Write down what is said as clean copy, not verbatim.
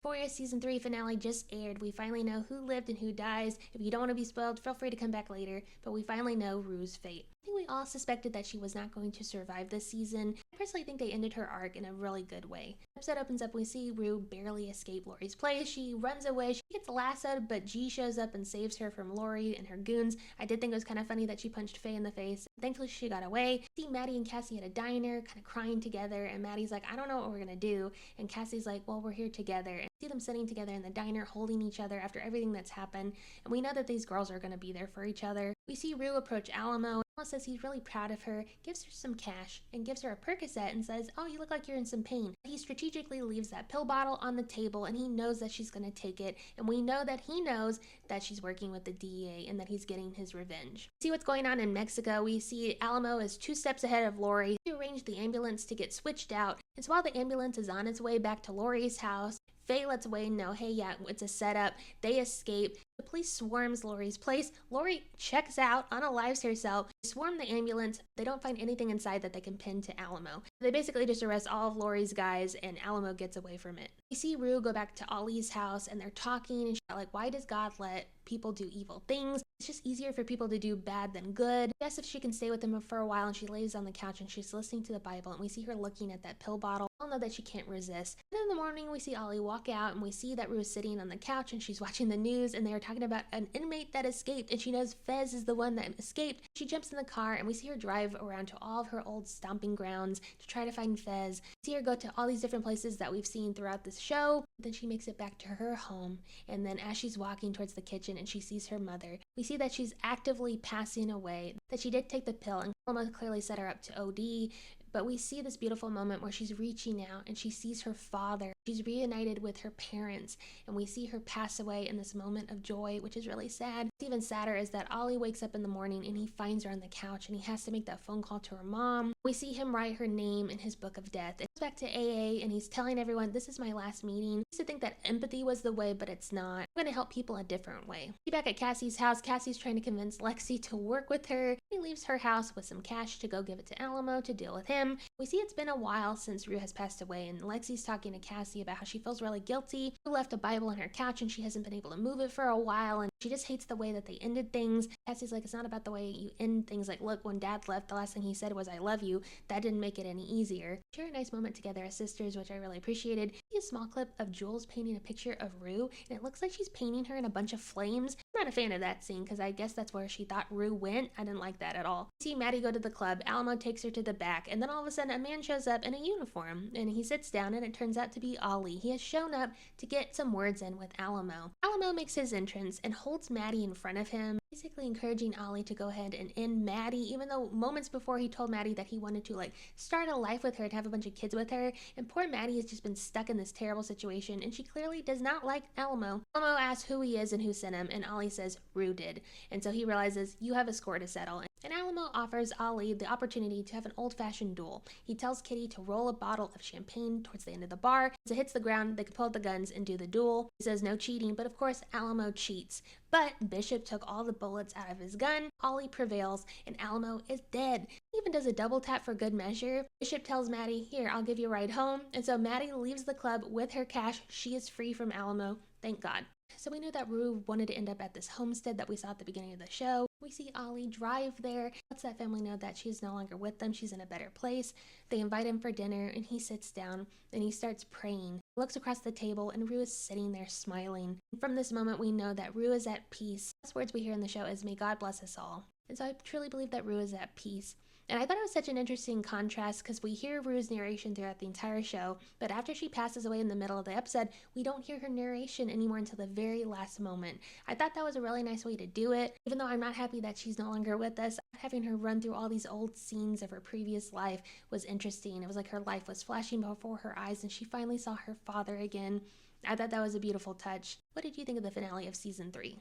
Euphoria Season 3 finale just aired. We finally know who lived and who dies. If you don't want to be spoiled, feel free to come back later, but we finally know Rue's fate. I think we all suspected that she was not going to survive this season. I personally think they ended her arc in a really good way. The episode opens up, we see Rue barely escape Lori's place. She runs away, she gets lassoed, but G shows up and saves her from Lori and her goons. I did think it was kind of funny that she punched Faye in the face. Thankfully, she got away. See Maddie and Cassie at a diner, kind of crying together, and Maddie's like, I don't know what we're gonna do. And Cassie's like, well, we're here together. And see them sitting together in the diner, holding each other after everything that's happened. And we know that these girls are gonna be there for each other. We see Rue approach Alamo. Alamo says he's really proud of her, gives her some cash, and gives her a Percocet and says, oh, you look like you're in some pain. He strategically leaves that pill bottle on the table, and he knows that she's gonna take it. And we know that he knows that she's working with the DEA and that he's getting his revenge. See what's going on in Mexico. We see Alamo is 2 steps ahead of Lori. He arranged the ambulance to get switched out. And so while the ambulance is on its way back to Lori's house, Faye lets Wayne know, hey, yeah, it's a setup. They escape. The police swarms Lori's place. Lori checks out, unalives herself. They swarm the ambulance. They don't find anything inside that they can pin to Alamo. They basically just arrest all of Lori's guys, and Alamo gets away from it. We see Rue go back to Ollie's house, and they're talking, and she's like, why does God let people do evil things? It's just easier for people to do bad than good. She asks if she can stay with him for a while, and she lays on the couch, and she's listening to the Bible, and we see her looking at that pill bottle. We all know that she can't resist. And in the morning, we see Ollie walk out, and we see that Rue is sitting on the couch, and she's watching the news, and they're talking about an inmate that escaped, and she knows Fez is the one that escaped. She jumps in the car, and we see her drive around to all of her old stomping grounds to try to find Fez. We see her go to all these different places that we've seen throughout this show. Then she makes it back to her home, and then as she's walking towards the kitchen and she sees her mother, we see that she's actively passing away, that she did take the pill, and Alamo clearly set her up to OD. But we see this beautiful moment where she's reaching out and she sees her father. She's reunited with her parents, and we see her pass away in this moment of joy, which is really sad. What's even sadder is that Ollie wakes up in the morning and he finds her on the couch, and he has to make that phone call to her mom. We see him write her name in his book of death. It goes back to AA, and he's telling everyone, this is my last meeting. I used to think that empathy was the way, but it's not. I'm going to help people a different way. Back at Cassie's house, Cassie's trying to convince Lexi to work with her. He leaves her house with some cash to go give it to Alamo to deal with him. We see it's been a while since Rue has passed away, and Lexi's talking to Cassie about how she feels really guilty. Rue left a Bible on her couch and she hasn't been able to move it for a while, and she just hates the way that they ended things. Cassie's like, it's not about the way you end things. Like, look, when Dad left, the last thing he said was, I love you. That didn't make it any easier. Share a nice moment together as sisters, which I really appreciated. See a small clip of Jules painting a picture of Rue, and it looks like she's painting her in a bunch of flames. I'm not a fan of that scene because I guess that's where she thought Rue went. I didn't like that at all. See Maddie go to the club. Alamo takes her to the back, and then all of a sudden a man shows up in a uniform, and he sits down, and it turns out to be Ollie. He has shown up to get some words in with Alamo. Alamo makes his entrance and holds Maddie in front of him, basically encouraging Ollie to go ahead and end Maddie, even though moments before he told Maddie that he wanted to start a life with her, to have a bunch of kids with her, and poor Maddie has just been stuck in this terrible situation, and she clearly does not like Alamo. Alamo asks who he is and who sent him, and Ollie says Rue did, and so he realizes you have a score to settle. And Alamo offers Ollie the opportunity to have an old-fashioned duel. He tells Kitty to roll a bottle of champagne towards the end of the bar. As it hits the ground, they can pull out the guns and do the duel. He says no cheating, but of course Alamo cheats. But Bishop took all the bullets out of his gun. Ollie prevails, and Alamo is dead. He even does a double tap for good measure. Bishop tells Maddie, here, I'll give you a ride home. And so Maddie leaves the club with her cash. She is free from Alamo. Thank God. So we knew that Rue wanted to end up at this homestead that we saw at the beginning of the show. We see Ollie drive there, lets that family know that she's no longer with them, she's in a better place. They invite him for dinner, and he sits down and he starts praying. He looks across the table, and Rue is sitting there smiling. And from this moment, we know that Rue is at peace. The last words we hear in the show is, may God bless us all. And so I truly believe that Rue is at peace. And I thought it was such an interesting contrast because we hear Rue's narration throughout the entire show, but after she passes away in the middle of the episode, we don't hear her narration anymore until the very last moment. I thought that was a really nice way to do it. Even though I'm not happy that she's no longer with us, having her run through all these old scenes of her previous life was interesting. It was like her life was flashing before her eyes and she finally saw her father again. I thought that was a beautiful touch. What did you think of the finale of season 3?